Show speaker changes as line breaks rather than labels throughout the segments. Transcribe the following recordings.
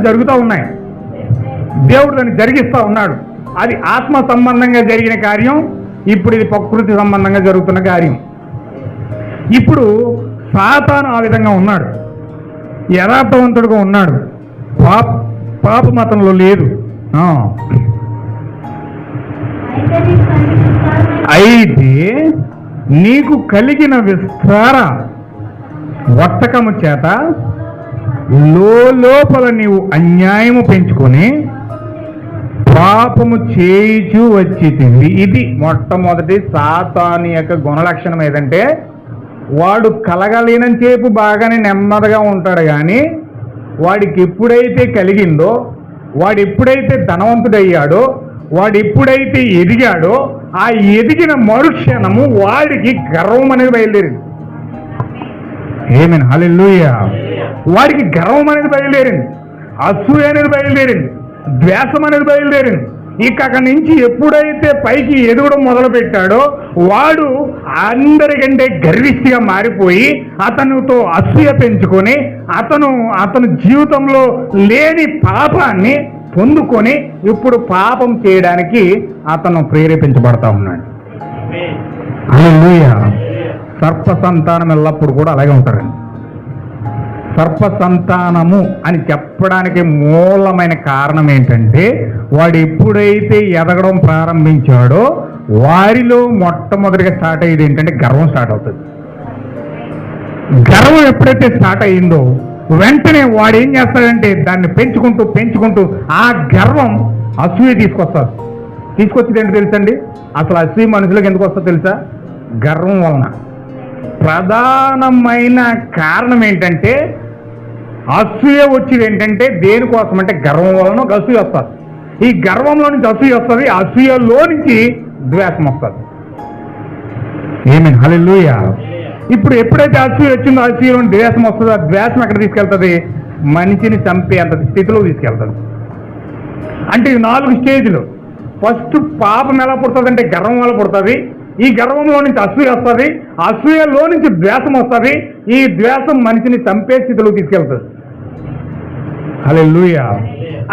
జరుగుతూ ఉన్నాయి. దేవుడు దాన్ని జరిగిస్తూ ఉన్నాడు. అది ఆత్మ సంబంధంగా జరిగిన కార్యం, ఇప్పుడు ఇది ప్రకృతి సంబంధంగా జరుగుతున్న కార్యం. ఇప్పుడు సాతాను ఆ విధంగా ఉన్నాడు, యథార్థవంతుడుగా ఉన్నాడు, పాప మతంలో లేదు. అయితే నీకు కలిగిన విస్తార వర్తకము చేత లోపల నీవు అన్యాయము పెంచుకొని పాపము చేయిచూ వచ్చింది. ఇది మొట్టమొదటి సాతాను యొక్క గుణలక్షణం. ఏదంటే వాడు కలగలేనంతసేపు బాగానే నెమ్మదిగా ఉంటాడు, కానీ వాడికి ఎప్పుడైతే కలిగిందో, వాడు ఎప్పుడైతే ధనవంతుడయ్యాడో, వాడు ఎప్పుడైతే ఎదిగాడో, ఆ ఎదిగిన మరుక్షణము వాడికి గర్వం అనేది బయలుదేరింది. ఆమేన్, హల్లెలూయా. వాడికి గర్వం అనేది బయలుదేరింది, అసూయ అనేది బయలుదేరింది, ద్వేషం అనేది బయలుదేరింది. ఇక అక్కడి నుంచి ఎప్పుడైతే పైకి ఎదగడం మొదలు పెట్టాడో వాడు అందరికంటే గర్విష్టిగా మారిపోయి అతనితో అసూయ పెంచుకొని అతను జీవితంలో లేని పాపాన్ని పొందుకొని ఇప్పుడు పాపం చేయడానికి అతను ప్రేరేపించబడతా ఉన్నాడు. హల్లెలూయా. సర్ప సంతానం ఎల్లప్పుడు కూడా అలాగే ఉంటారండి. సర్ప సంతానము అని చెప్పడానికి మూలమైన కారణం ఏంటంటే వాడు ఎప్పుడైతే ఎదగడం ప్రారంభించాడో వారిలో మొట్టమొదటిగా స్టార్ట్ అయ్యేది ఏంటంటే గర్వం స్టార్ట్ అవుతుంది. గర్వం ఎప్పుడైతే స్టార్ట్ అయ్యిందో వెంటనే వాడు ఏం చేస్తాడంటే దాన్ని పెంచుకుంటూ ఆ గర్వం అసూయ తీసుకొచ్చేది ఏంటి తెలుసండి? అసలు అసూయ మనుషులకు ఎందుకు వస్తుందో తెలుసా? గర్వం వలన. ప్రధానమైన కారణం ఏంటంటే అసూయ వచ్చేది ఏంటంటే దేనికోసం అంటే గర్వం వలన అసూయ వస్తుంది. ఈ గర్వంలో నుంచి అసూయ వస్తుంది, అసూయలో నుంచి ద్వేషం వస్తుంది. ఆమేన్, హల్లెలూయా. ఇప్పుడు ఎప్పుడైతే అసూయ వచ్చిందో అసూయలో ద్వేషం వస్తుందో ఆ ద్వేషం ఎక్కడ తీసుకెళ్తుంది? మనిషిని చంపే అంత స్థితిలో తీసుకెళ్తుంది. అంటే ఈ 4 స్టేజ్లు. ఫస్ట్ పాపం ఎలా పుడుతుంది అంటే గర్వం వల్ల పుడుతుంది. ఈ గర్వంలో నుంచి అసూయ వస్తుంది, అసూయలో నుంచి ద్వేషం వస్తుంది, ఈ ద్వేషం మనిషిని చంపే స్థితిలో తీసుకెళ్తుంది. హల్లెలూయా.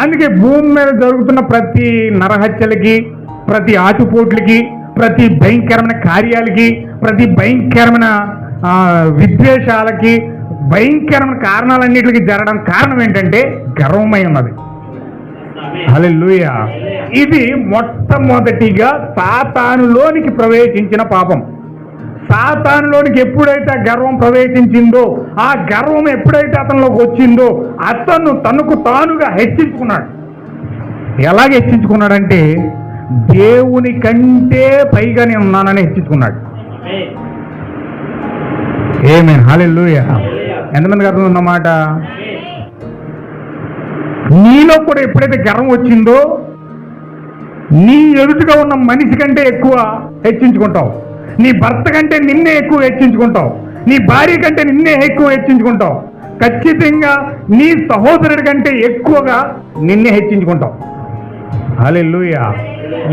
అందుకే భూమి మీద జరుగుతున్న ప్రతి నరహత్యలకి, ప్రతి ఆటుపోట్లకి, ప్రతి భయంకరమైన కార్యాలకి, ప్రతి భయంకరమైన విద్వేషాలకి, భయంకరమైన కారణాలన్నిటికీ జరగడం కారణం ఏంటంటే గర్వమై ఉన్నది. హల్లెలూయా. ఇది మొట్టమొదటిగా సాతానులోనికి ప్రవేశించిన పాపం. సాతానులోనికి ఎప్పుడైతే గర్వం ప్రవేశించిందో, ఆ గర్వం ఎప్పుడైతే అతనిలోకి వచ్చిందో అతను తనకు తానుగా హెచ్చించుకున్నాడు. ఎలాగ హెచ్చించుకున్నాడంటే దేవుని కంటే పైగా నేను ఉన్నానని హెచ్చించుకున్నాడు. ఆమేన్, హల్లెలూయా. ఎంతమందికి అర్థం ఉందన్నమాట? నీలో కూడా ఎప్పుడైతే గర్వం వచ్చిందో నీ ఎదుటిగా ఉన్న మనిషి కంటే ఎక్కువ హెచ్చించుకుంటావు, నీ భర్త కంటే నిన్నే ఎక్కువ హెచ్చించుకుంటావు, నీ భార్య కంటే నిన్నే ఎక్కువ హెచ్చించుకుంటావు, ఖచ్చితంగా నీ సహోదరుడి కంటే ఎక్కువగా నిన్నే హెచ్చించుకుంటావు. హల్లెలూయా.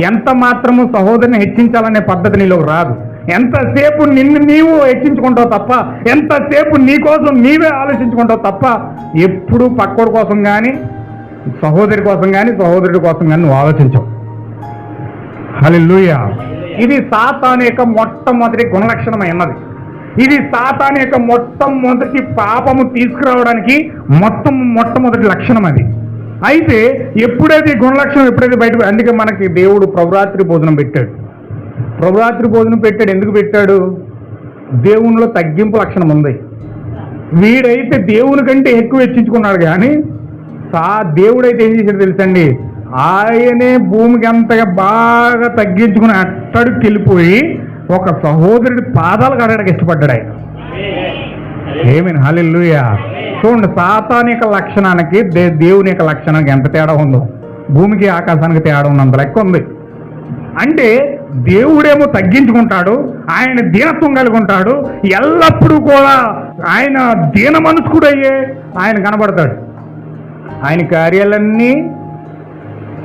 ఎంత మాత్రము సహోదరుని హెచ్చించాలనే పద్ధతి నీలో రాదు. ఎంతసేపు నిన్ను నీవు హెచ్చించుకుంటావు తప్ప, ఎంతసేపు నీ కోసం నీవే ఆలోచించుకుంటావు తప్ప ఎప్పుడు పక్కోడి కోసం కానీ, సహోదరి కోసం కానీ, సహోదరుడి కోసం కానీ నువ్వు ఆలోచించవు. హల్లెలూయా. ఇది సాతాను యొక్క మొట్టమొదటి గుణలక్షణమైనది. ఇది సాతాను యొక్క మొట్టమొదటి పాపము తీసుకురావడానికి మొట్టమొదటి లక్షణం అది. అయితే ఎప్పుడైతే గుణలక్షణం ఎప్పుడైతే బయట, అందుకే మనకి దేవుడు ప్రభురాత్రి భోజనం పెట్టాడు. ప్రభురాత్రి భోజనం పెట్టాడు. ఎందుకు పెట్టాడు? దేవునిలో తగ్గింపు లక్షణం ఉంది. వీడైతే దేవుని కంటే ఎక్కువ హెచ్చించుకున్నాడు, కానీ దేవుడైతే ఏం చేశాడు తెలుసండి? ఆయనే భూమికి అంతగా బాగా తగ్గించుకుని అట్టడికి వెళ్ళిపోయి ఒక సహోదరుడి పాదాలు కడగడానికి ఇష్టపడ్డాడు ఆయన. ఆమేన్, హల్లెలూయా. చూడండి, సాతాను యొక్క లక్షణానికి దేవుని యొక్క లక్షణానికి ఎంత తేడా ఉందో. భూమికి ఆకాశానికి తేడా ఉన్నంత లెక్క ఉంది. అంటే దేవుడేమో తగ్గించుకుంటాడు, ఆయన దీనత్వం కలిగి ఉంటాడు, ఎల్లప్పుడూ కూడా ఆయన దీన మనస్కుడయ్యే ఆయన కనబడతాడు. ఆయన కార్యాలన్నీ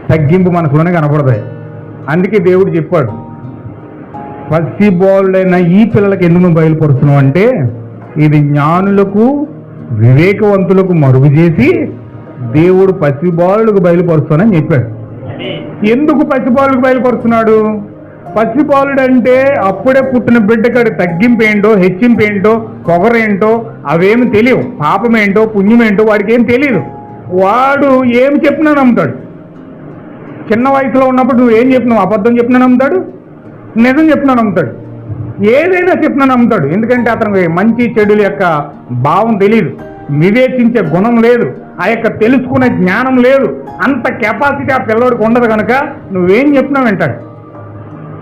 తగ్గింపు మనసులోనే కనబడతాయి. అందుకే దేవుడు చెప్పాడు, పసిబోళ్ళైన ఈ పిల్లలకి ఎందుకు బయలుపరుస్తున్నావు అంటే ఇది జ్ఞానులకు వివేకవంతులకు మరుగు చేసి దేవుడు పసిబాలులకు బయలుపరుస్తానని చెప్పాడు. ఎందుకు పసిబాలులకు బయలుపరుస్తున్నాడు? పసిబాలుడు అంటే అప్పుడే పుట్టిన బిడ్డకాడు తగ్గింపు ఏంటో, హెచ్చింపు ఏంటో, పొగరేంటో అవేమి తెలియవు. పాపమేంటో, పుణ్యమేంటో వాడికి ఏం తెలియదు. వాడు ఏమి చెప్పినా నమ్ముతాడు. చిన్న వయసులో ఉన్నప్పుడు నువ్వు ఏం చెప్పినావు, అబద్ధం చెప్పినా నమ్ముతాడు, నిజం చెప్పినా నమ్ముతాడు, ఏదైనా చెప్పినా నమ్ముతాడు. ఎందుకంటే అతనికి మంచి చెడుల యొక్క భావం తెలియదు, వివేచించే గుణం లేదు, ఆ యొక్క తెలుసుకునే జ్ఞానం లేదు. అంత కెపాసిటీ ఆ పిల్లవాడికి ఉండదు కనుక నువ్వేం చెప్పినా వింటాడు.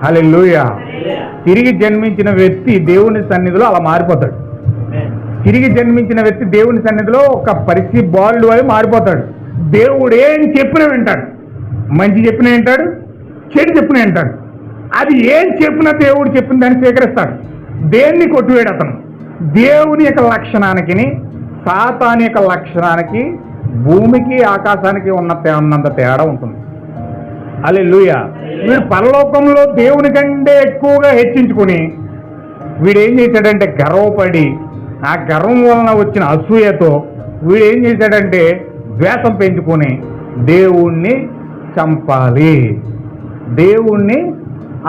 హల్లెలూయా. తిరిగి జన్మించిన వ్యక్తి దేవుని సన్నిధిలో అలా మారిపోతాడు. తిరిగి జన్మించిన వ్యక్తి దేవుని సన్నిధిలో ఒక బాలుడు అయి మారిపోతాడు. దేవుడు ఏం చెప్పినా వింటాడు. మంచి చెప్పినా వింటాడు, చెడు చెప్పినా వింటాడు. అది ఏం చెప్పినా దేవుడు చెప్పిన దాన్ని స్వీకరిస్తాడు. దేన్ని కొట్టివేడు అతను. దేవుని యొక్క లక్షణానికి సాతాను యొక్క లక్షణానికి భూమికి ఆకాశానికి ఉన్నంత తేడా ఉంటుంది. హల్లెలూయా. వీడు పరలోకంలో దేవుని కంటే ఎక్కువగా హెచ్చించుకుని వీడేం చేశాడంటే గర్వపడి ఆ గర్వం వలన వచ్చిన అసూయతో వీడేం చేశాడంటే ద్వేషం పెంచుకొని దేవుణ్ణి చంపాలి, దేవుణ్ణి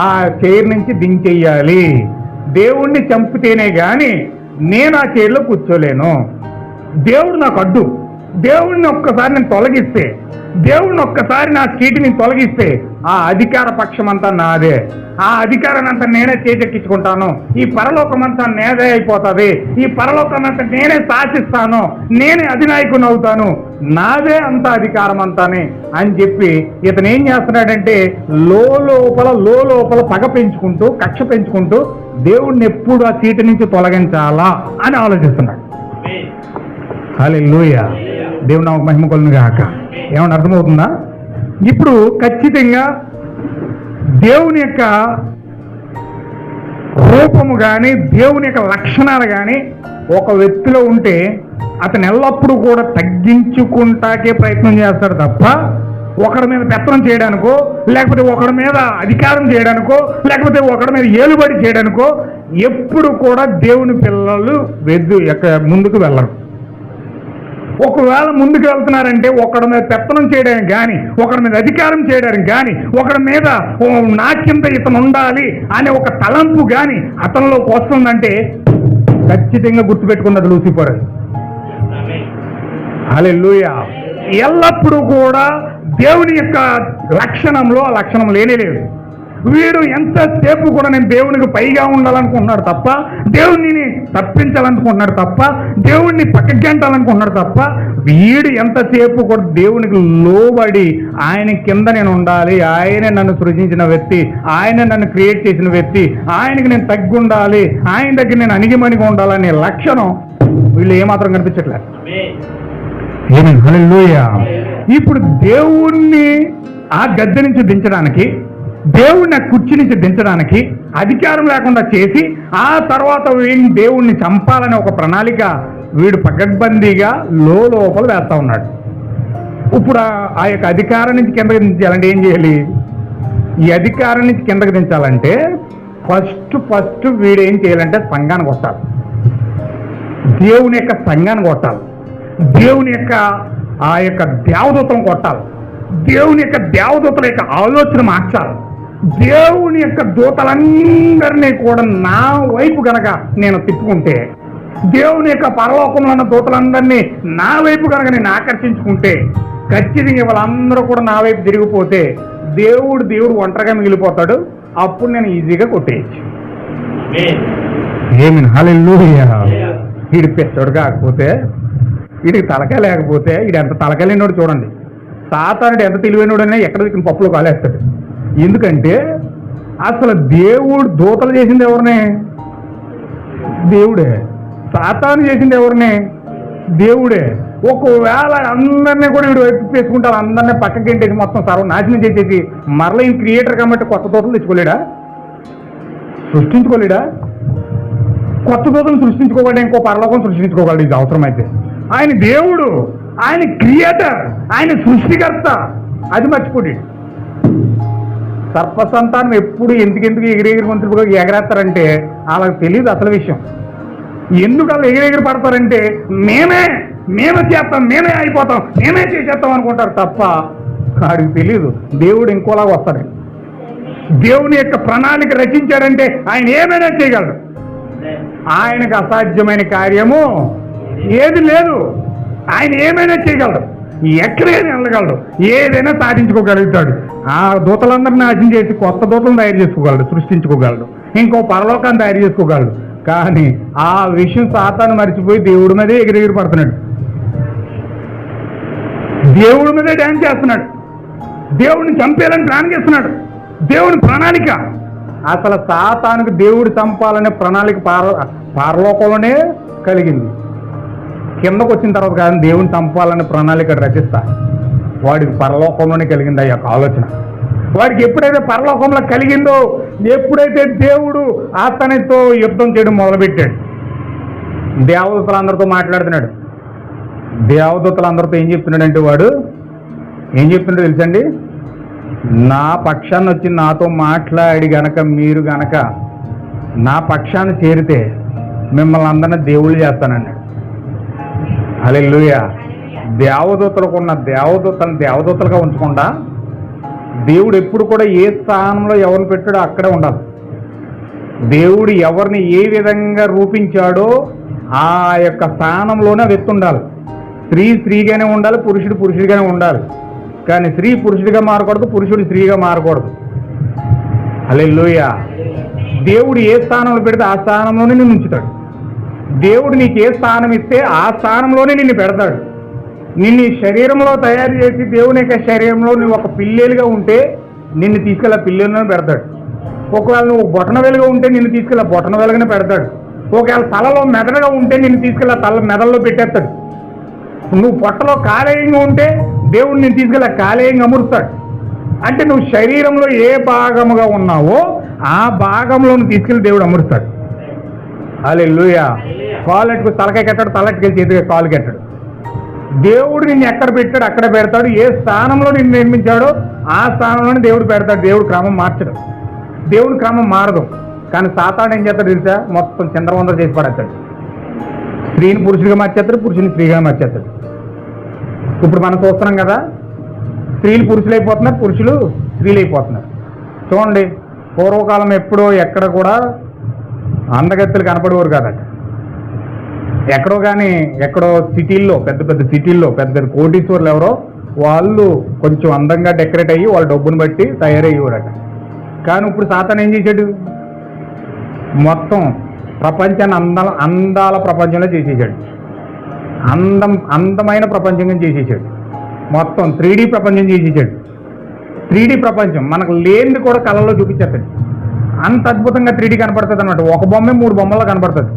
ఆ చైర్ నుంచి దించెయ్యాలి, దేవుణ్ణి చంపితేనే కానీ నేను ఆ చైర్లో కూర్చోలేను, దేవుడు నాకు అడ్డు, దేవుడిని ఒక్కసారి నేను తొలగిస్తే, దేవుడిని ఒక్కసారి నా సీటుని తొలగిస్తే ఆ అధికార పక్షం అంతా నాదే, ఆ అధికారాన్ని అంతా నేనే చేజెక్కించుకుంటాను, ఈ పరలోకం అంతా నేదే అయిపోతుంది, ఈ పరలోకం అంతా నేనే శాసిస్తాను, నేనే అధినాయకుని అవుతాను, నాదే అంత అధికారం అంతానే అని చెప్పి ఇతను ఏం చేస్తున్నాడంటే లోపల పగ పెంచుకుంటూ కక్ష పెంచుకుంటూ దేవుడిని ఎప్పుడు ఆ సీటు నుంచి తొలగించాలా అని ఆలోచిస్తున్నాడు. హల్లెలూయా. దేవుని నామముకు మహిమ కలుగును గాక. ఏమన్నా అర్థమవుతుందా? ఇప్పుడు ఖచ్చితంగా దేవుని యొక్క రూపము కానీ దేవుని యొక్క లక్షణాలు కానీ ఒక వ్యక్తిలో ఉంటే అతను ఎల్లప్పుడూ కూడా తగ్గించుకుంటాకే ప్రయత్నం చేస్తాడు తప్ప ఒకరి మీద పెత్తనం చేయడానికో, లేకపోతే ఒకరి మీద అధికారం చేయడానికో, లేకపోతే ఒకరి మీద ఏలుబడి చేయడానికో ఎప్పుడు కూడా దేవుని పిల్లలు ముందుకు వెళ్ళరు. ఒకవేళ ముందుకు వెళ్తున్నారంటే ఒకడి మీద పెత్తనం చేయడానికి కానీ, ఒకడి మీద అధికారం చేయడానికి కానీ, ఒకడి మీద నా కింద ఇతను ఉండాలి అనే ఒక తలంపు కానీ అతనిలోకి వస్తుందంటే ఖచ్చితంగా గుర్తుపెట్టుకున్నది లూసిఫర్. హల్లెలూయా. ఎల్లప్పుడూ కూడా దేవుని యొక్క లక్షణంలో ఆ లక్షణం లేనేలేదు. వీడు ఎంతసేపు కూడా నేను దేవునికి పైగా ఉండాలనుకుంటున్నాడు తప్ప, దేవుణ్ణి తప్పించాలనుకుంటున్నాడు తప్ప, దేవుణ్ణి పక్కగంటాలనుకుంటున్నాడు తప్ప, వీడు ఎంతసేపు కూడా దేవునికి లోబడి ఆయన కింద నేను ఉండాలి, ఆయనే నన్ను సృజించిన వ్యక్తి, ఆయనే నన్ను క్రియేట్ చేసిన వ్యక్తి, ఆయనకి నేను తగ్గి ఉండాలి, ఆయన దగ్గర నేను అణిగిమణిగా ఉండాలనే లక్షణం వీళ్ళు ఏమాత్రం కనిపించట్లేదు. హల్లెలూయా. ఇప్పుడు దేవుణ్ణి ఆ గద్దె నుంచి దించడానికి, దేవుణ్ణి కుర్చీ నుంచి దించడానికి అధికారం లేకుండా చేసి ఆ తర్వాత వీడిని దేవుణ్ణి చంపాలనే ఒక ప్రణాళిక వీడు పకడ్బందీగా లోపల వేస్తా ఉన్నాడు. ఇప్పుడు ఆ యొక్క అధికారం నుంచి కిందకి దించాలంటే ఏం చేయాలి? ఈ అధికారం నుంచి కిందకి దించాలంటే ఫస్ట్ వీడు ఏం చేయాలంటే సంఘాన్ని కొట్టాలి, దేవుని యొక్క సంఘాన్ని కొట్టాలి, దేవుని యొక్క ఆ యొక్క దేవదూతలను కొట్టాలి, దేవుని యొక్క దేవదూతల యొక్క ఆలోచన మార్చాలి, దేవుని యొక్క దూతలందరినీ కూడా నా వైపు గనక నేను తిప్పుకుంటే, దేవుని యొక్క పరలోకంలో ఉన్న దూతలందరినీ నా వైపు కనుక నేను ఆకర్షించుకుంటే, ఖచ్చితంగా వాళ్ళందరూ కూడా నా వైపు తిరిగిపోతే దేవుడు ఒంటరిగా మిగిలిపోతాడు. అప్పుడు నేను ఈజీగా కొట్టేయచ్చు. ఏమిన్ హల్లెలూయా. వీడి పెద్దోడు కాకపోతే, వీడికి తలకాయ లేకపోతే, వీడు ఎంత తలకాయ లేనివాడు చూడండి. సాతానుడు ఎంత తెలివైనోడైనా ఎక్కడ దిక్కిన పప్పులో కాలేస్తాడు. ఎందుకంటే అసలు దేవుడు దూతలు చేసింది ఎవరినే? దేవుడే. సాతాను చేసింది ఎవరినే? దేవుడే. ఒకవేళ అందరినీ కూడా వీడు వైపు చేసుకుంటారు, అందరినీ పక్కకి ఏంటేసి మొత్తం సర్వనాశనం చేసేసి మరలా ఈయన క్రియేటర్ కాబట్టి కొత్త దూతలు తెచ్చుకోలేడా? సృష్టించుకోలేడా? కొత్త దూతలు సృష్టించుకోగలడు, ఇంకో పరలోకం సృష్టించుకోగలడు ఇది అవసరమైతే. ఆయన దేవుడు, ఆయన క్రియేటర్, ఆయన సృష్టికర్త. అది మర్చిపోయాడు. సర్పసంతానం ఎప్పుడు ఎందుకెందుకు ఎగిరెగిరి మంత్రులుగా ఎగరేస్తారంటే వాళ్ళకి తెలియదు అసలు విషయం. ఎందుకు వాళ్ళు ఎగిరెగిరి పడతారంటే మేమే మేమే చేస్తాం, మేమే అయిపోతాం, మేమే చేసేస్తాం అనుకుంటారు తప్ప వాడికి తెలియదు దేవుడు ఇంకోలాగా వస్తాడు. దేవుని యొక్క ప్రణాళిక రచించాడంటే ఆయన ఏమైనా చేయగలడు. ఆయనకు అసాధ్యమైన కార్యము ఏది లేదు. ఆయన ఏమైనా చేయగలడు, ఎక్కడైనా వెళ్ళగలడు, ఏదైనా సాధించుకోగలుగుతాడు. ఆ దూతలందరినీ నాశనం చేసి కొత్త దూతలను తయారు చేసుకోగలడు, సృష్టించుకోగలడు, ఇంకో పరలోకాన్ని తయారు చేసుకోగలడు. కానీ ఆ విషయం సాతాను మర్చిపోయి దేవుడి మీదే ఎగిరెగిరి పడుతున్నాడు, దేవుడి మీదే డ్యాన్స్ చేస్తున్నాడు, దేవుడిని చంపేయాలని ప్లాన్ చేస్తున్నాడు. దేవుని ప్రణాళిక అసలు సాతానుకు దేవుడు చంపాలనే ప్రణాళిక పరలోకంలోనే కలిగింది. కిందకు వచ్చిన తర్వాత కానీ దేవుని చంపాలనే ప్రణాళిక రచిస్తా వాడికి పరలోకంలోనే కలిగింది ఆ యొక్క ఆలోచన. వాడికి ఎప్పుడైతే పరలోకంలో కలిగిందో, ఎప్పుడైతే దేవుడు అతనితో యుద్ధం చేయడం మొదలుపెట్టాడు, దేవదూతలందరితో మాట్లాడుతున్నాడు. దేవదూతలందరితో ఏం చెప్తున్నాడంటే వాడు ఏం చెప్తున్నాడో తెలుసండి, నా పక్షాన్ని వచ్చి నాతో మాట్లాడి గనక మీరు గనక నా పక్షాన్ని చేరితే మిమ్మల్ని అందరినీ దేవుళ్ళు చేస్తానన్నాడు. హల్లెలూయా. దేవదూతలకు ఉన్న దేవదూతలను దేవదూతలుగా ఉంచకుండా దేవుడు ఎప్పుడు కూడా ఏ స్థానంలో ఎవరిని పెట్టాడో అక్కడే ఉండాలి. దేవుడు ఎవరిని ఏ విధంగా రూపించాడో ఆ యొక్క స్థానంలోనే వెత్తుండాలి. స్త్రీ స్త్రీగానే ఉండాలి, పురుషుడు పురుషుడిగానే ఉండాలి. కానీ స్త్రీ పురుషుడిగా మారకూడదు, పురుషుడు స్త్రీగా మారకూడదు. హల్లెలూయా. దేవుడు ఏ స్థానంలో పెడితే ఆ స్థానంలోనే నిన్ను ఉంచుతాడు. దేవుడు నీకు ఏ స్థానం ఇస్తే ఆ స్థానంలోనే నిన్ను పెడతాడు. నిన్ను శరీరంలో తయారు చేసి దేవుని యొక్క శరీరంలో నువ్వు ఒక పిల్లేలుగా ఉంటే నిన్ను తీసుకెళ్ళి పిల్లలను పెడతాడు. ఒకవేళ నువ్వు బొటన వెలుగా ఉంటే నిన్ను తీసుకెళ్ళి బొటన వెలుగునే పెడతాడు. ఒకవేళ తలలో మెదడుగా ఉంటే నిన్ను తీసుకెళ్ళి తల మెదడులో పెట్టేస్తాడు. నువ్వు పొట్టలో కాలేయంగా ఉంటే దేవుడు నేను తీసుకెళ్ళి కాలేయంగా అమరుస్తాడు. అంటే నువ్వు శరీరంలో ఏ భాగముగా ఉన్నావో ఆ భాగంలో తీసుకెళ్ళి దేవుడు అమరుస్తాడు. హల్లెలూయా. కాలెట్టుకు తలకాయ కట్టాడు, తలెట్టుకెళ్ళి చేతికి కాలు కట్టాడు. దేవుడు నిన్ను ఎక్కడ పెట్టాడు అక్కడ పెడతాడు. ఏ స్థానంలో నిన్ను నిర్మించాడో ఆ స్థానంలోనే దేవుడు పెడతాడు. దేవుడు క్రమం మార్చడు, దేవుడి క్రమం మారదు. కానీ సాతాను ఏం చేస్తాడు తెలుసా, మొత్తం చంద్రవందర చేసి పడేస్తాడు. స్త్రీని పురుషుడిగా మార్చేస్తాడు, పురుషుని స్త్రీగా మార్చేస్తాడు. ఇప్పుడు మనం చూస్తున్నాం కదా, స్త్రీలు పురుషులు అయిపోతున్నారు, పురుషులు స్త్రీలు అయిపోతున్నారు. చూడండి, పూర్వకాలం ఎప్పుడో ఎక్కడ కూడా అందగత్తెలు కనపడేవారు కాదట. ఎక్కడో కానీ ఎక్కడో సిటీల్లో పెద్ద పెద్ద సిటీల్లో పెద్ద పెద్ద కోటీశ్వర్లు ఎవరో వాళ్ళు కొంచెం అందంగా డెకరేట్ అయ్యి వాళ్ళ డబ్బును బట్టి తయారయ్యేవారట. కానీ ఇప్పుడు సాతాను ఏం చేశాడు, మొత్తం ప్రపంచాన్ని అందాల ప్రపంచంలో చేసేసాడు. అందమైన ప్రపంచంగా చేసేసాడు. మొత్తం 3D ప్రపంచం చేసేసాడు. 3D ప్రపంచం మనకు లేనిది కూడా కళ్ళలో చూపించేస్తాడు. అంత అద్భుతంగా 3D కనపడుతుంది అన్నమాట. ఒక బొమ్మే 3 బొమ్మల్లో కనపడుతుంది.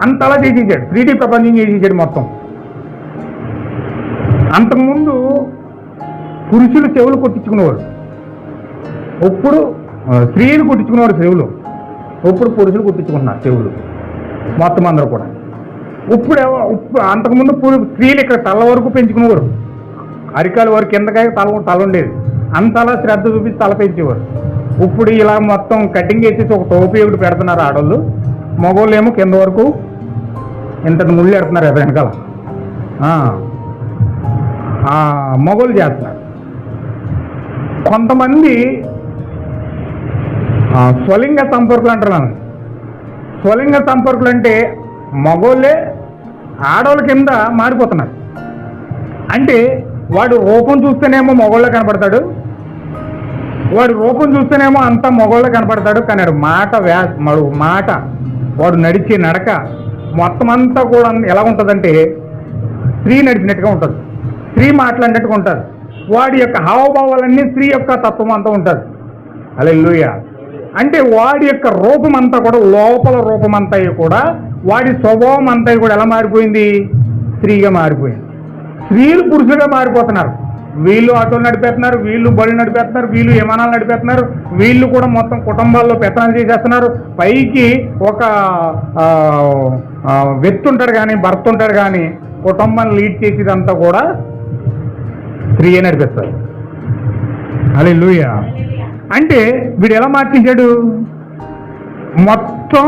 అంతలా చేసేసాడు, 3D ప్రపంచం చేసేసాడు మొత్తం. అంతకుముందు పురుషులు చెవులు కొట్టించుకునేవారు, ఇప్పుడు స్త్రీలు కుట్టించుకునేవారు చెవులు. ఇప్పుడు పురుషులు కుట్టించుకుంటున్నారు చెవులు మొత్తం అందరూ కూడా. ఇప్పుడు అంతకుముందు స్త్రీలు ఇక్కడ తల వరకు పెంచుకునేవారు, అరికాల వరకు కిందకాయ తల ఉండేది. అంతలా శ్రద్ధ చూపించి తల పెంచేవారు. ఇప్పుడు ఇలా మొత్తం కటింగ్ వేసేసి ఒక టోపీ ఒకటి పెడుతున్నారు ఆడవాళ్ళు. మగవాళ్ళు ఏమో కింద వరకు ఇంత ముళ్ళు పెడుతున్నారు కదా వెనకాల. మగవాళ్ళు చేస్తున్నారు. కొంతమంది స్వలింగ సంపర్కులు అంటున్నాను. స్వలింగ సంపర్కులు అంటే మగోళ్ళే ఆడవాళ్ళ కింద మారిపోతున్నారు. అంటే వాడు రూపం చూస్తేనేమో మగోళ్ళే కనపడతాడు, వాడు రూపం చూస్తేనేమో అంతా మగోళ్ళే కనపడతాడు. కానీ మాట వాడు నడిచే నడక మొత్తం అంతా కూడా ఎలా ఉంటుందంటే స్త్రీ నడిచినట్టుగా ఉంటుంది, స్త్రీ మాట్లాడినట్టుగా ఉంటుంది. వాడి యొక్క హావభావాలన్నీ స్త్రీ యొక్క తత్వం అంతా ఉంటుంది. హల్లెలూయా. అంటే వాడి యొక్క రూపం అంతా కూడా, లోపల రూపం అంతా కూడా, వాడి స్వభావం అంతా కూడా ఎలా మారిపోయింది, స్త్రీగా మారిపోయింది. స్త్రీలు పురుషులుగా మారిపోతున్నారు. వీళ్ళు ఆటోలు నడిపేస్తున్నారు, వీళ్ళు బళ్ళు నడిపేస్తున్నారు, వీళ్ళు విమానాలు నడిపేస్తున్నారు, వీళ్ళు కూడా మొత్తం కుటుంబాల్లో పెత్తనాలు చేసేస్తున్నారు. పైకి ఒక వ్యక్తి ఉంటాడు కానీ, భర్త ఉంటాడు కానీ, కుటుంబాన్ని లీడ్ చేసేదంతా కూడా స్త్రీయే నడిపిస్తారు. హల్లెలూయా. అంటే వీడు ఎలా మార్చేశాడు, మొత్తం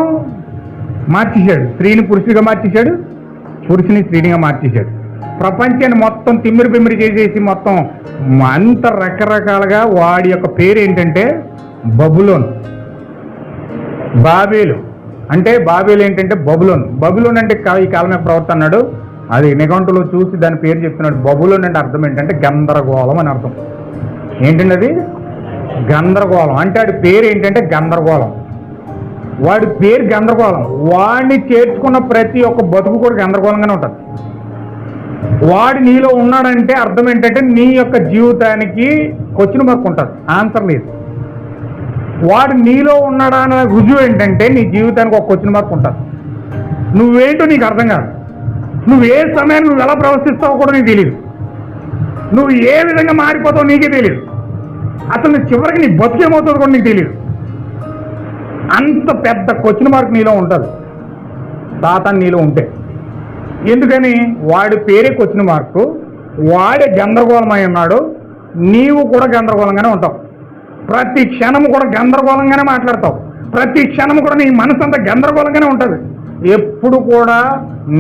మార్చేశాడు. స్త్రీని పురుషుడిగా మార్చేశాడు, పురుషుని స్త్రీనిగా మార్చేశాడు. ప్రపంచాన్ని మొత్తం తిమ్మిరి బిమ్మిరి చేసేసి మొత్తం అంత రకరకాలుగా వాడి యొక్క పేరు ఏంటంటే బబులోన్. బాబేలు అంటే బాబేలు ఏంటంటే బబులోన్. బబులోన్ అంటే ఈ కాలమే ప్రవర్తన అన్నాడు. అది నిఘంటులో చూసి దాని పేరు చెప్తున్నాడు. బబులోన్ అంటే అర్థం ఏంటంటే గందరగోళం అని అర్థం. ఏంటండి అది? గందరగోళం. అంటే వాడి పేరు ఏంటంటే గందరగోళం. వాడి పేరు గందరగోళం. వాడిని చేర్చుకున్న ప్రతి ఒక్క బతుకు కూడా గందరగోళంగానే ఉంటుంది. వాడు నీలో ఉన్నాడంటే అర్థం ఏంటంటే నీ యొక్క జీవితానికి క్వశ్చన్ మార్క్ ఉంటుంది, ఆన్సర్ లేదు. వాడు నీలో ఉన్నాడా అనే రుజువు ఏంటంటే నీ జీవితానికి ఒక క్వశ్చన్ మార్క్ ఉంటుంది. నువ్వేంటో నీకు అర్థం కాదు. నువ్వు ఏ సమయాన్ని నువ్వు ఎలా ప్రవర్తిస్తావో కూడా నీకు తెలియదు. నువ్వు ఏ విధంగా మారిపోతావో నీకే తెలియదు. అసలు నీ చివరికి నీ బతుకేమవుతుందో కూడా నీకు తెలియదు. అంత పెద్ద క్వశ్చన్ మార్క్ నీలో ఉంటుంది సాతాను నీలో ఉంటే. ఎందుకని? వాడి పేరే క్వశ్చన్ మార్కు. వాడే గందరగోళమై ఉన్నాడు. నీవు కూడా గందరగోళంగానే ఉంటావు. ప్రతి క్షణము కూడా గందరగోళంగానే మాట్లాడతావు. ప్రతి క్షణము కూడా నీ మనసు అంతా గందరగోళంగానే ఉంటుంది. ఎప్పుడు కూడా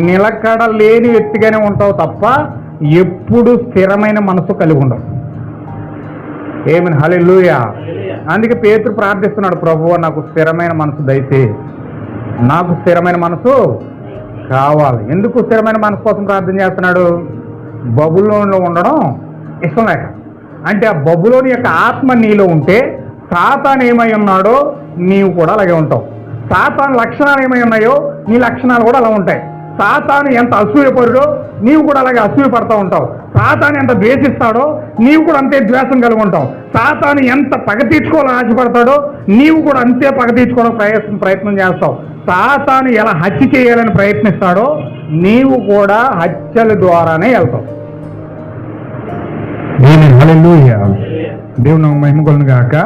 నిలకడ లేని వ్యక్తిగానే ఉంటావు తప్ప ఎప్పుడు స్థిరమైన మనసు కలిగి ఉండవు. ఏమని? హల్లెలూయా. అందుకే పేతురు ప్రార్థిస్తున్నాడు, ప్రభువా నాకు స్థిరమైన మనసు దయచే, నాకు స్థిరమైన మనసు కావాలి. ఎందుకు స్థిరమైన మనసు కోసం ప్రార్థన చేస్తున్నాడు? బబులోనిలో ఉండడం ఇష్టం లేక. అంటే ఆ బబులోని యొక్క ఆత్మ నీలో ఉంటే సాతాను ఏమై ఉన్నాడో నీవు కూడా అలాగే ఉంటావు. సాతాను లక్షణాలు ఏమై ఉన్నాయో నీ లక్షణాలు కూడా అలా ఉంటాయి. సాతాను ఎంత అసూయపరుడో నీవు కూడా అలాగే అసూయ పడుతూ ఉంటావు. సాతాను ఎంత ద్వేషిస్తాడో నీవు కూడా అంతే ద్వేషం కలిగి ఉంటావు. సాతాను ఎంత పగ తీర్చుకోవాలని ఆశపడతాడో నీవు కూడా అంతే పగ తీర్చుకోవడానికి ప్రయత్నం చేస్తావు. సాతాను ఎలా హత్య చేయాలని ప్రయత్నిస్తాడో నీవు కూడా హత్యల ద్వారానే వెళ్తావు. హల్లెలూయా. దేవుని మహిమ కలుగును గాక.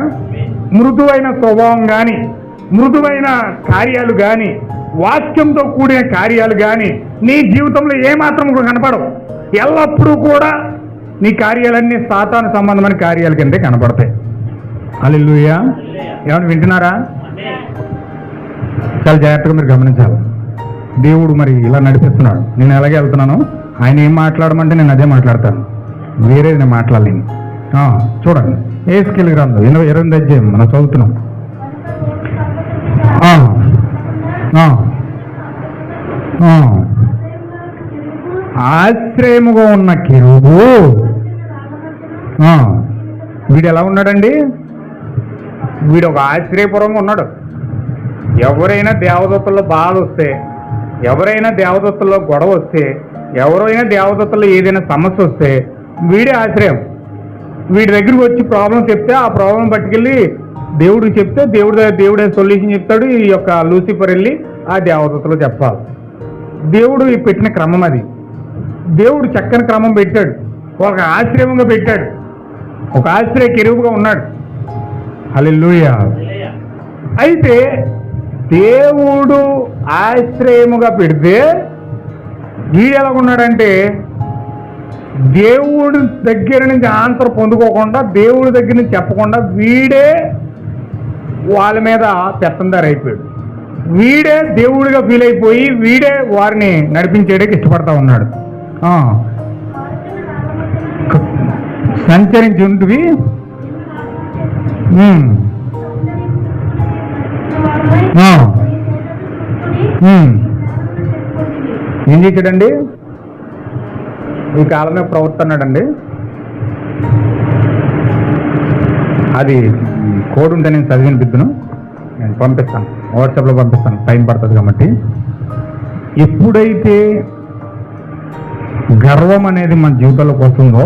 మృదువైన స్వభావం కానీ, మృదువైన కార్యాలు కానీ, వాక్యంతో కూడిన కార్యాలు కానీ నీ జీవితంలో ఏమాత్రం కనపడవు. ఎల్లప్పుడూ కూడా నీ కార్యాలన్నీ సాతాను సంబంధమైన కార్యాల కిందే కనపడతాయి. హల్లెలూయా. ఏమన్నా వింటున్నారా? చాలా జాగ్రత్తగా మీరు గమనించాలి. దేవుడు మరి ఇలా నడిపిస్తున్నాడు. నేను ఎలాగే వెళ్తున్నాను, ఆయన ఏం మాట్లాడమంటే నేను అదే మాట్లాడతాను, వేరేది నేను మాట్లాడలేను. చూడండి, యేసకేలు గ్రంథం 28 అధ్యాయం మనం చదువుతున్నాం. ఆశ్రయముగా ఉన్న కెరూబు వీడు ఎలా ఉన్నాడండి? వీడు ఒక ఆశ్రయపురంగా ఉన్నాడు. ఎవరైనా దేవదత్తుల్లో బాధ వస్తే, ఎవరైనా దేవదత్తుల్లో గొడవ వస్తే, ఎవరైనా దేవదత్తుల్లో ఏదైనా సమస్య వస్తే వీడే ఆశ్రయం. వీడి దగ్గరికి వచ్చి ప్రాబ్లం చెప్తే ఆ ప్రాబ్లం పట్టుకెళ్ళి దేవుడికి చెప్తే దేవుడే సొల్యూషన్ చెప్తాడు. ఈ యొక్క లూసిఫర్ వెళ్ళి ఆ దేవదత్తులో చెప్పాలి. దేవుడు పెట్టిన క్రమం అది. దేవుడు చక్కని క్రమం పెట్టాడు. ఒక ఆశ్రయంగా పెట్టాడు. ఒక ఆశ్రయ కెరూబుగా ఉన్నాడు. హల్లెలూయా. అయితే దేవుడు ఆశ్రయముగా పెడితే వీడు ఎలా ఉన్నాడంటే దేవుడి దగ్గర నుంచి ఆన్సర్ పొందుకోకుండా, దేవుడి దగ్గర నుంచి చెప్పకుండా వీడే వాళ్ళ మీద పెత్తందారి అయిపోయాడు. వీడే దేవుడిగా ఫీల్ అయిపోయి వీడే వారిని నడిపించేయడానికి ఇష్టపడతా ఉన్నాడు. సంచరించుంటివి ఏం చేశాడండి? ఈ కాలమే ప్రవర్తన్నాడండి. అది కోడ్ ఉంటే నేను చదివిన బిద్దును నేను పంపిస్తాను, వాట్సాప్లో పంపిస్తాను, టైం పడుతుంది కాబట్టి. ఎప్పుడైతే గర్వం అనేది మన జీవితంలోకి వస్తుందో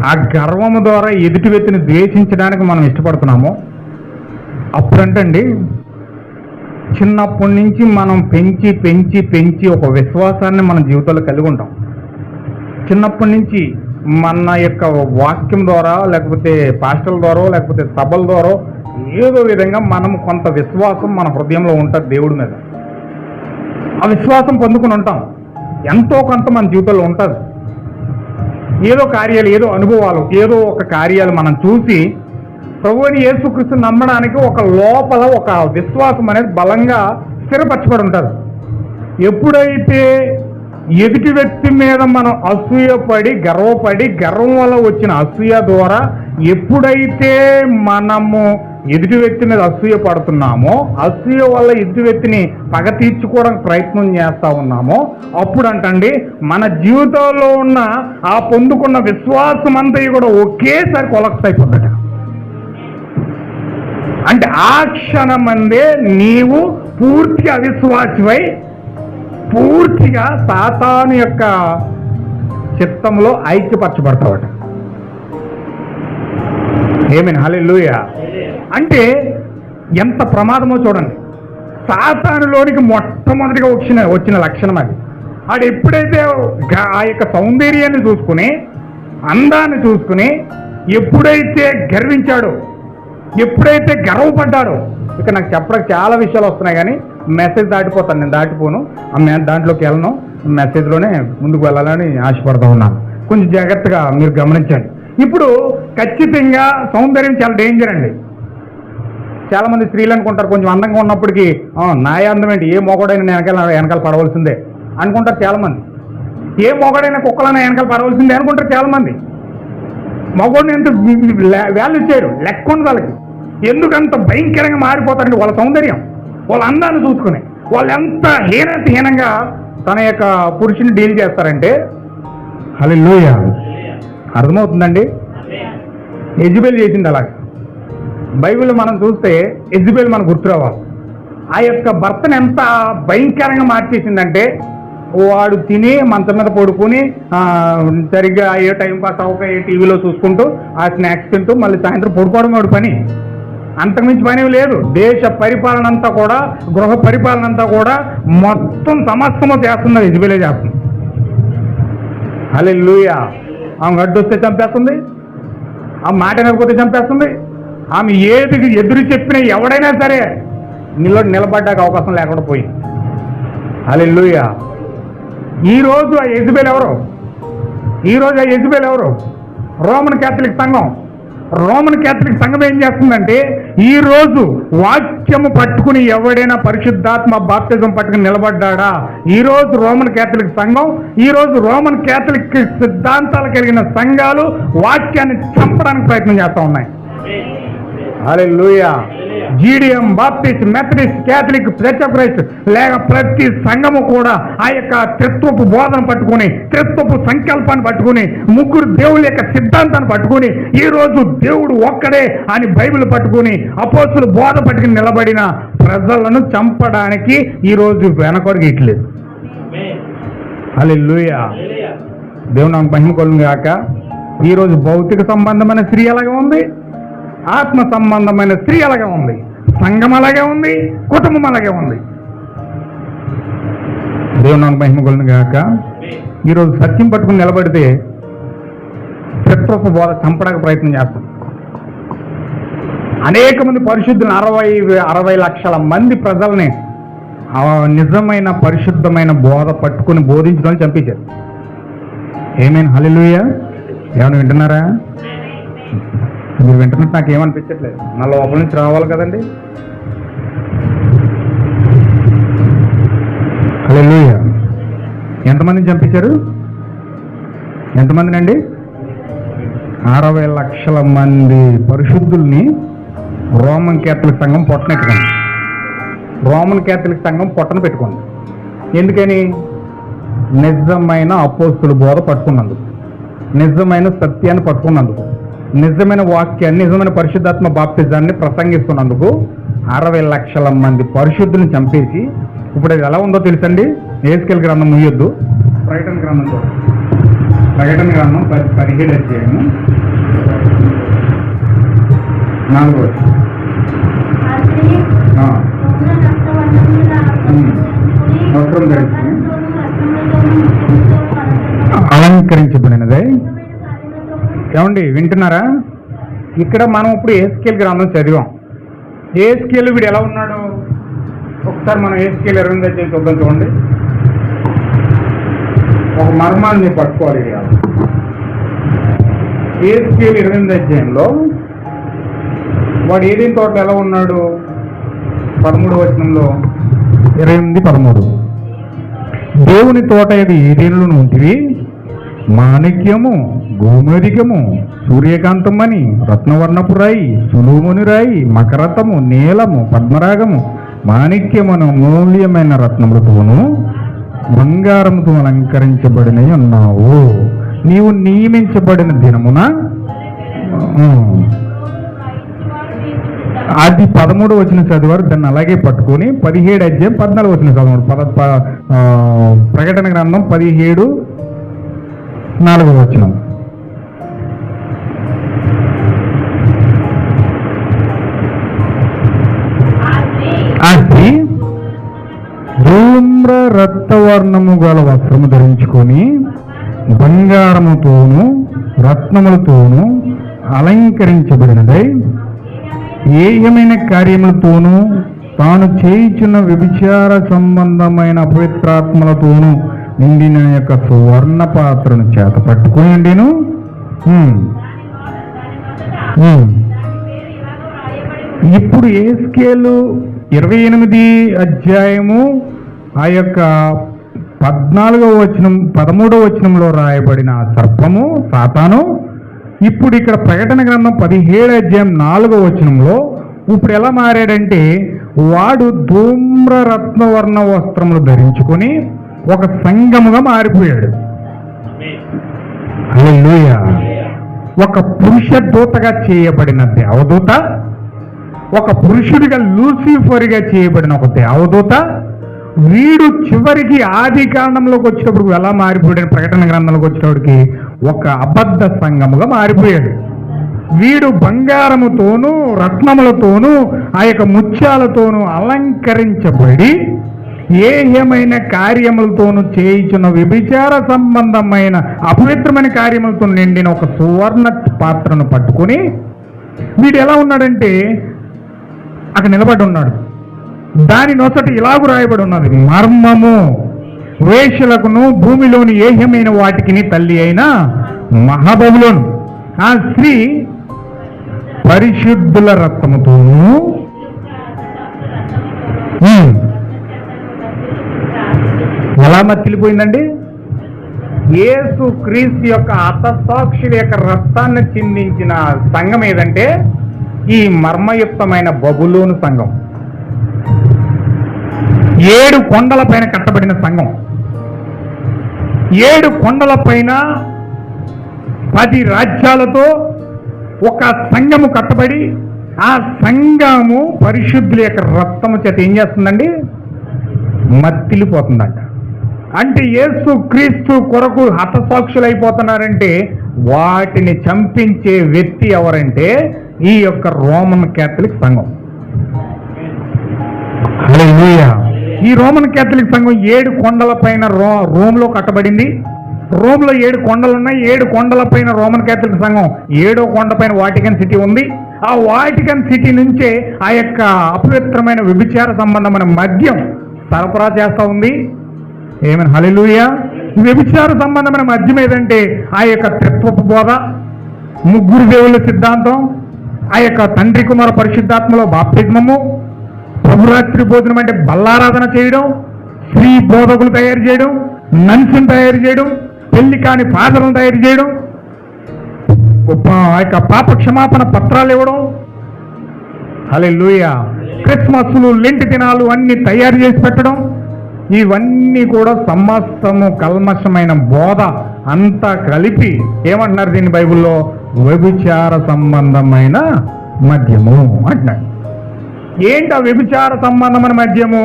ఆ గర్వము ద్వారా ఎదుటి వ్యక్తిని ద్వేషించడానికి మనం ఇష్టపడుతున్నామో అప్పుడంటండి చిన్నప్పటి నుంచి మనం పెంచి పెంచి పెంచి ఒక విశ్వాసాన్ని మన జీవితంలో కలిగి ఉంటాం. చిన్నప్పటి నుంచి మన యొక్క వాక్యం ద్వారా, లేకపోతే పాస్టర్ల ద్వారా, లేకపోతే సభల ద్వారా ఏదో విధంగా మనం కొంత విశ్వాసం మన హృదయంలో ఉంటుంది దేవుడి మీద. ఆ విశ్వాసం పొందుకుని ఉంటాం. ఎంతో కొంత మన జీవితంలో ఉంటుంది. ఏదో కార్యాలు, ఏదో అనుభవాలు, ఏదో ఒక కార్యాలు మనం చూసి ప్రభువుని యేసుక్రీస్తు నమ్మడానికి ఒక లోపల ఒక విశ్వాసం అనేది బలంగా స్థిరపరచబడి ఉంటుంది. ఎప్పుడైతే ఎదుటి వ్యక్తి మీద మనం అసూయపడి గర్వపడి గర్వం వల్ల వచ్చిన అసూయ ద్వారా ఎప్పుడైతే మనము ఎదుటి వ్యక్తి మీద అసూయ పడుతున్నామో, అసూయ వల్ల ఎదుటి వ్యక్తిని పగ తీర్చుకోవడానికి ప్రయత్నం చేస్తా ఉన్నామో, అప్పుడు అంటండి మన జీవితంలో ఉన్న ఆ పొందుకున్న విశ్వాసం అంతా కూడా ఒకేసారి కొలాప్స్ అయిపోద్దట. అంటే ఆ క్షణమందే నీవు పూర్తి అవిశ్వాసివై పూర్తిగా సాతాను యొక్క చిత్తంలో ఐక్యపరచబడతావట. ఆమేన్, హల్లెలూయా. అంటే ఎంత ప్రమాదమో చూడండి. సాతానులోనికి మొట్టమొదటిగా వచ్చిన లక్షణం అది. ఆడు ఎప్పుడైతే ఆ యొక్క సౌందర్యాన్ని చూసుకుని, అందాన్ని చూసుకుని ఎప్పుడైతే గర్వించాడో, ఎప్పుడైతే గర్వపడ్డాడో, ఇక నాకు చెప్పడానికి చాలా విషయాలు వస్తున్నాయి కానీ మెసేజ్ దాటిపోతాను, నేను దాటిపోను, దాంట్లోకి వెళ్ళను, మెసేజ్లోనే ముందుకు వెళ్ళాలని ఆశపడుతూ ఉన్నాను. కొంచెం జాగ్రత్తగా మీరు గమనించండి. ఇప్పుడు ఖచ్చితంగా సౌందర్యం చాలా డేంజర్ అండి. చాలామంది స్త్రీలు అనుకుంటారు కొంచెం అందంగా ఉన్నప్పటికీ నా అందం ఏంటి, ఏ మొగడైనా వెనకాల పడవలసిందే అనుకుంటారు చాలామంది. ఏ మొగడైనా కుక్కలైనా వెనకాల పడవలసిందే అనుకుంటారు చాలామంది. మగోడిని ఎంత వాల్యూ చేయరు, లెక్క ఉంది వాళ్ళకి. ఎందుకంత భయంకరంగా మారిపోతారండి వాళ్ళ సౌందర్యం, వాళ్ళ అందాన్ని చూసుకుని. వాళ్ళు ఎంత హీనంగా తన యొక్క పురుషుని డీల్ చేస్తారంటే, హల్లెలూయా, అర్థమవుతుందండి. యెజబెల్ చేసింది అలాగే. బైబిల్ మనం చూస్తే యెజబెల్ మనకు గుర్తు రావాలి. ఆ యొక్క భర్తను ఎంత భయంకరంగా మార్చేసిందంటే, వాడు తిని మంచం మీద పడుకుని సరిగ్గా ఏ టైం పాస్ అవ్వక ఏ టీవీలో చూసుకుంటూ ఆ స్నాక్స్ తింటూ మళ్ళీ సాయంత్రం పడుకోవడం వాడు పని. అంతకుమించి పని లేదు. దేశ పరిపాలన అంతా కూడా, గృహ పరిపాలన అంతా కూడా మొత్తం సమస్తము చేస్తున్నది యెజబెలే చేస్తుంది. హల్లెలూయా. ఆమె గడ్డొస్తే చంపేస్తుంది, ఆమె మాట వినకపోతే చంపేస్తుంది, ఆమె ఏది ఎదురు చెప్పినా ఎవడైనా సరే నిలబడ్డాక అవకాశం లేకుండా పోయింది. హల్లెలూయా. ఈరోజు ఆ యెజబెల్ ఎవరు? రోమన్ క్యాథలిక్ సంఘం. రోమన్ క్యాథలిక్ సంఘం ఏం చేస్తుందంటే, ఈ రోజు వాక్యము పట్టుకుని ఎవడైనా పరిశుద్ధాత్మ బాప్తిజం పట్టుకుని నిలబడ్డా, ఈరోజు రోమన్ క్యాథలిక్ సంఘం, ఈరోజు రోమన్ క్యాథలిక్ సిద్ధాంతాలు కలిగిన సంఘాలు వాక్యాన్ని చంపడానికి ప్రయత్నం చేస్తూ ఉన్నాయి. Hallelujah. GDM, Baptist, Methodist, Catholic, church of Christ లేక ప్రతి సంఘము కూడా ఆ యొక్క త్రిత్వపు బోధన పట్టుకుని, త్రిత్వపు సంకల్పాన్ని పట్టుకుని, ముగ్గురు దేవుళ్ళ యొక్క సిద్ధాంతాన్ని పట్టుకుని, ఈ రోజు దేవుడు ఒక్కడే అని బైబిల్ పట్టుకుని అపోస్తుల బోధ పట్టుకుని నిలబడిన ప్రజలను చంపడానికి ఈ రోజు వెనకడుగు ఇట్లేదు. హల్లెలూయా. దేవుని నామమునకు మహిమ కలుగును గాక. ఈరోజు భౌతిక సంబంధమైన స్త్రీ అలాగే ఉంది, ఆత్మ సంబంధమైన స్త్రీ అలాగే ఉంది, సంఘం అలాగే ఉంది, కుటుంబం అలాగే ఉంది. దేవుని నామమునకు మహిమ కలుగును గాక. ఈరోజు సత్యం పట్టుకుని నిలబడితే శత్రుత్వ బోధ చంపడానికి ప్రయత్నం చేస్తాం. అనేక మంది పరిశుద్ధులు 60 లక్షల మంది ప్రజల్ని నిజమైన పరిశుద్ధమైన బోధ పట్టుకుని బోధించడం చంపించారు. ఆమేన్, హల్లెలూయా. ఏమైనా వింటున్నారా? మీరు వింటున్నట్టు నాకు ఏమనిపించట్లేదు. నా లోపల నుంచి రావాలి కదండి. హల్లెలూయా. ఎంతమందిని చంపించారు? ఎంతమందినండి? 60 లక్షల మంది పరిశుద్ధుల్ని రోమన్ క్యాథలిక్ సంఘం పొట్టనెట్టుకుంది. రోమన్ క్యాథలిక్ సంఘం పొట్టన పెట్టుకుంది. ఎందుకని? నిజమైన అపోస్తుల బోధ పట్టుకున్నందుకు, నిజమైన సత్యాన్ని పట్టుకున్నందుకు, నిజమైన వాక్యాన్ని, నిజమైన పరిశుద్ధాత్మ బాప్తిజాన్ని ప్రసంగిస్తున్నందుకు 60 లక్షల మంది పరిశుద్ధుని చంపేసి, ఇప్పుడు అది ఎలా ఉందో తెలుసండి. యెహెజ్కేలు గ్రంథం ముయ్యొద్దు, ప్రకటన గ్రంథం చూడండి. ప్రకటన గ్రంథం 17 అధ్యాయము 4వ వస్త్రం ధరించుకుని అలంకరించబడినదే. ఏమండి వింటున్నారా? ఇక్కడ మనం ఇప్పుడు యెహెజ్కేలు గ్రంథం చదివాం. యెహెజ్కేలు వీడు ఎలా ఉన్నాడు? ఒకసారి మనం యెహెజ్కేలు 20 అధ్యాయం చూద్దాం. చూడండి, ఒక మర్మాన్ని పట్టుకోవాలి. యెహెజ్కేలు 20 అధ్యాయంలో వాడు ఏదైనా తోట ఎలా ఉన్నాడు? 13వ వచనంలో 28, 13 దేవుని తోట ఇది ఏదేనులను ఉంటివి, మాణిక్యము, గోమేధికము, సూర్యకాంతమణి, రత్నవర్ణపు రాయి, సులుముని రాయి, మకరతము, నీలము, పద్మరాగము, మాణిక్యమును మూల్యమైన రత్నములతోనూ బంగారముతో అలంకరించబడినవి ఉన్నావు. నీవు నియమించబడిన దినమున అది 13 వచనం చదివారు, దాన్ని అలాగే పట్టుకొని 17 అధ్యాయం 14 వచనం చదవరు. ప్రకటన గ్రంథం 17:4 వచనం. అది ధూమ్ర రక్తవర్ణము గల వస్త్రము ధరించుకొని బంగారముతోనూ రత్నములతోనూ అలంకరించబడినదై ఏయమైన కార్యములతోనూ తాను చేయుచున్న వ్యభిచార సంబంధమైన అపవిత్రాత్మలతోనూ నిండిన యొక్క సువర్ణ పాత్రను చేత పట్టుకుని ఉండేను. ఇప్పుడు యేస్కేలు 28 అధ్యాయము ఆ యొక్క 14వ వచనం 13వ వచనంలో రాయబడిన సర్పము సాతాను ఇప్పుడు ఇక్కడ ప్రకటన గ్రంథం 17 అధ్యాయం 4వ వచనంలో ఇప్పుడు ఎలా మారాడంటే వాడు ధూమ్ర రత్నవర్ణ వస్త్రములు ధరించుకొని ఒక సంఘముగా మారిపోయాడు. హల్లెలూయా. ఒక పురుష దూతగా చేయబడిన దేవదూత, ఒక పురుషుడిగా లూసిఫర్గా చేయబడిన ఒక దేవదూత, వీడు చివరికి ఆది కాండంలోకి వచ్చినప్పుడు ఎలా మారిపోయాడు, ప్రకటన గ్రంథంలోకి వచ్చినప్పటికి ఒక అబద్ధ సంఘముగా మారిపోయాడు. వీడు బంగారముతోనూ రత్నములతోనూ ఆ యొక్క ముత్యాలతోనూ అలంకరించబడి ఏమైన కార్యములతోనూ చేయించున్న వ్యభిచార సంబంధమైన అపవిత్రమైన కార్యములతో నిండిన ఒక సువర్ణ పాత్రను పట్టుకొని వీడు ఎలా ఉన్నాడంటే అక్కడ నిలబడి ఉన్నాడు. దాని నొసట ఇలాగు రాయబడి ఉన్నది, మర్మము వేశ్యలకును భూమిలోని ఏహ్యమైన వాటికి తల్లి అయిన మహాబబులోను ఆ స్త్రీ పరిశుద్ధుల రక్తముతోనూ ఎలా మత్తిలిపోయిందండి? యేసు క్రీస్తు యొక్క హతసాక్షుల యొక్క రక్తాన్ని చిందించిన సంఘం ఏదంటే ఈ మర్మయుక్తమైన బబులోను సంఘం. 7 కొండల పైన కట్టబడిన సంఘం. 7 కొండల పైన 10 రాజ్యాలతో ఒక సంఘము కట్టబడి ఆ సంఘము పరిశుద్ధుల యొక్క రక్తము చేత ఏం చేస్తుందండి? మత్తిలిపోతుందంట. అంటే యేసు క్రీస్తు కొరకు హతసాక్షులు అయిపోతున్నారంటే వాటిని చంపించే వ్యక్తి ఎవరంటే ఈ యొక్క రోమన్ క్యాథలిక్ సంఘం. హల్లెలూయా. ఈ రోమన్ క్యాథలిక్ సంఘం 7 కొండల పైన రోమ్లో కట్టబడింది. రోమ్లో 7 కొండలు ఉన్నాయి. 7 కొండల పైన రోమన్ క్యాథలిక్ సంఘం 7వ కొండ పైన వాటికన్ సిటీ ఉంది. ఆ వాటికన్ సిటీ నుంచే ఆ యొక్క అపవిత్రమైన వ్యభిచార సంబంధమైన మద్యం సరఫరా చేస్తూ ఉంది. ఏమైనా హల్లెలూయా. వ్యభిచార సంబంధమైన మద్యం ఏదంటే ఆ యొక్క త్రిత్వపు బోధ, ముగ్గురు దేవుళ్ళ సిద్ధాంతం, ఆ యొక్క తండ్రి కుమార పరిశుద్ధాత్మలో బాప్తిజమము, ప్రభురాత్రి భోజనం అంటే బల్లారాధన చేయడం, స్త్రీ బోధకులు తయారు చేయడం, నన్సును తయారు చేయడం, పెళ్లి కాని ఫాదర్లను తయారు చేయడం, ఆ యొక్క పాప క్షమాపణ పత్రాలు ఇవ్వడం. హల్లెలూయా. క్రిస్మస్లు, లెంటి దినాలు అన్ని తయారు చేసి పెట్టడం, ఇవన్నీ కూడా సమస్తము కల్మషమైన బోధ అంతా కలిపి ఏమంటున్నారు దీన్ని బైబిల్లో? వ్యభిచార సంబంధమైన మద్యము అంటున్నారు. ఏంటి ఆ వ్యభిచార సంబంధమైన మద్యము?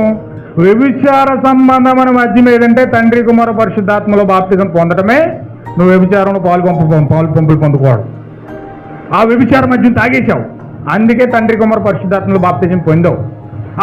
వ్యభిచార సంబంధమైన మద్యం ఏదంటే తండ్రి కుమార పరిశుద్ధాత్మలో బాప్తిజం పొందడమే నువ్వు వ్యభిచారంలో పాలు పంపులు పొందుకోవడం. ఆ వ్యభిచార మద్యం తాగేశావు, అందుకే తండ్రి కుమార పరిశుద్ధాత్మలో బాప్తిజం పొందావు.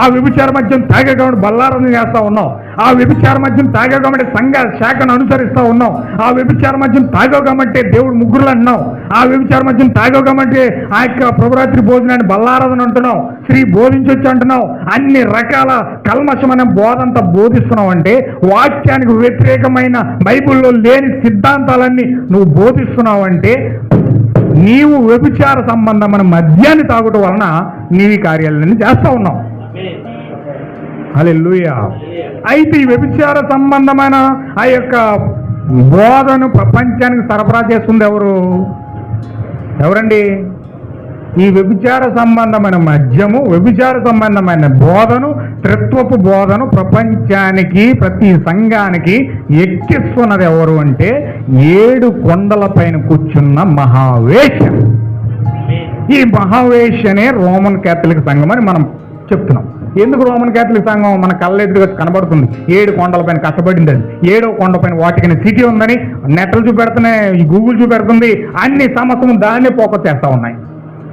ఆ వ్యభిచార మద్యం తాగే కాబట్టి బల్లారాధన చేస్తూ ఉన్నావు. ఆ వ్యభిచార మద్యం తాగే కాబట్టి సంఘ శాఖను అనుసరిస్తూ ఉన్నావు. ఆ వ్యభిచార మద్యం తాగావు కాబట్టి దేవుడు ముగ్గురులు అంటున్నావు. ఆ వ్యభిచార మద్యం తాగావు కాబట్టి ఆ యొక్క ప్రభురాత్రి భోజనాన్ని బల్లారాధన అంటున్నావు, స్త్రీ బోధించొచ్చు అంటున్నావు. అన్ని రకాల కల్మషమైన బోధంతా బోధిస్తున్నావు. అంటే వాక్యానికి వ్యతిరేకమైన బైబిల్లో లేని సిద్ధాంతాలన్నీ నువ్వు బోధిస్తున్నావు. అంటే నీవు వ్యభిచార సంబంధమైన మద్యాన్ని తాగటం వలన నీవి కార్యాలన్నీ చేస్తూ ఉన్నావు. హల్లెలూయా. అయితే ఈ వ్యభిచార సంబంధమైన ఆ యొక్క బోధను ప్రపంచానికి సరఫరా చేస్తుంది ఎవరండి? ఈ వ్యభిచార సంబంధమైన మద్యము, వ్యభిచార సంబంధమైన బోధను, త్రిత్వపు బోధను ప్రపంచానికి, ప్రతి సంఘానికి ఎక్కిస్తున్నది ఎవరు అంటే 7 కొండల పైన కూర్చున్న మహావేష. ఈ మహావేషనే రోమన్ క్యాథలిక్ సంఘం అని మనం చెప్తున్నాం. ఎందుకు రోమన్ క్యాథలిక్ సంఘం మన కళ్ళెదురుగా కనబడుతుంది? 7 కొండల పైన కష్టపడింది. అది 7వ కొండ పైన వాటికని సిటీ ఉందని నెట్లు చూపెడుతున్నాయి, గూగుల్ చూపెడుతుంది, అన్ని సమస్యలు దాన్నే ఫోకస్ చేస్తూ ఉన్నాయి.